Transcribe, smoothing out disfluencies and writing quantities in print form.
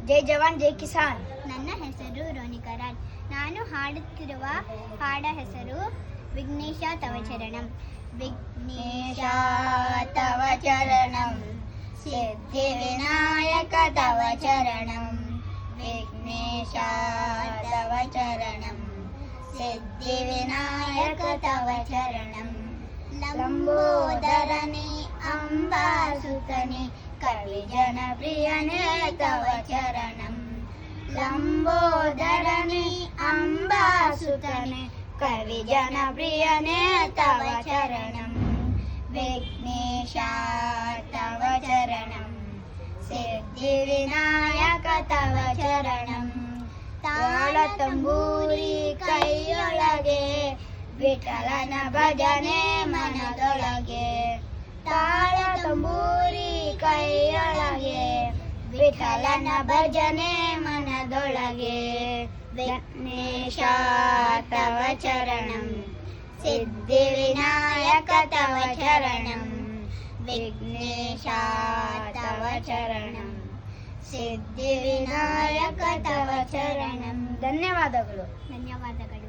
ಜೈ ಜವಾನ್ ಜೈ ಕಿಸಾನ್. ನನ್ನ ಹೆಸರು ರೋನಿಕಾ ರಾಜ್. ನಾನು ಹಾಡುತ್ತಿರುವ ಹಾಡ ಹೆಸರು ವಿಘ್ನೇಶ ತವ ಚರಣಂ. ವಿಘ್ನೇಶ ತವ ಚರಣಂ, ಸಿದ್ಧಿ ವಿನಾಯಕ ತವ ಚರಣಂ. ವಿಘ್ನೇಶ ತವ ಚರಣಂ, ಸಿದ್ಧಿ ವಿನಾಯಕ ತವ ಚರಣಂ. ಲಂಬೋದರನೇ ಅಂಬಾಸುತನೇ, ಕವಿ ಜನ ಪ್ರಿಯನೇ ತವ ಚರಣಂ. ಲಂಬೋದರನೇ ಅಂಬಾಸುತನೇ, ಕವಿ ಜನ ಪ್ರಿಯನೇ ತವ ಚರಣಂ. ವಿಘ್ನೇಶ ತವ ಚರಣಂ, ಸಿದ್ಧಿ ವಿನಾಯಕ ತವ ಚರಣಂ. ತಾಳ ತಂಬೂರಿ ಕೈಯೊಳಗೆ, ವಿಠಲನ ಭಜನೆ ಮನದೊಳಗೆ. ತಾಳ ತಂಬೂರಿ ಕೈಯೊಳಗೆ, ವಿಠಲನ ಭಜನೆ ಮನದೊಳಗೆ. ವಿಘ್ನೇಶ ತವ ಚರಣಂ, ಸಿದ್ಧಿ ವಿನಾಯಕ ತವ ಚರಣಂ. ವಿಘ್ನೇಶ ತವ ಚರಣಂ, ಸಿದ್ಧಿ ವಿನಾಯಕ ತವ ಚರಣಂ. ಧನ್ಯವಾದಗಳು. ಧನ್ಯವಾದಗಳು.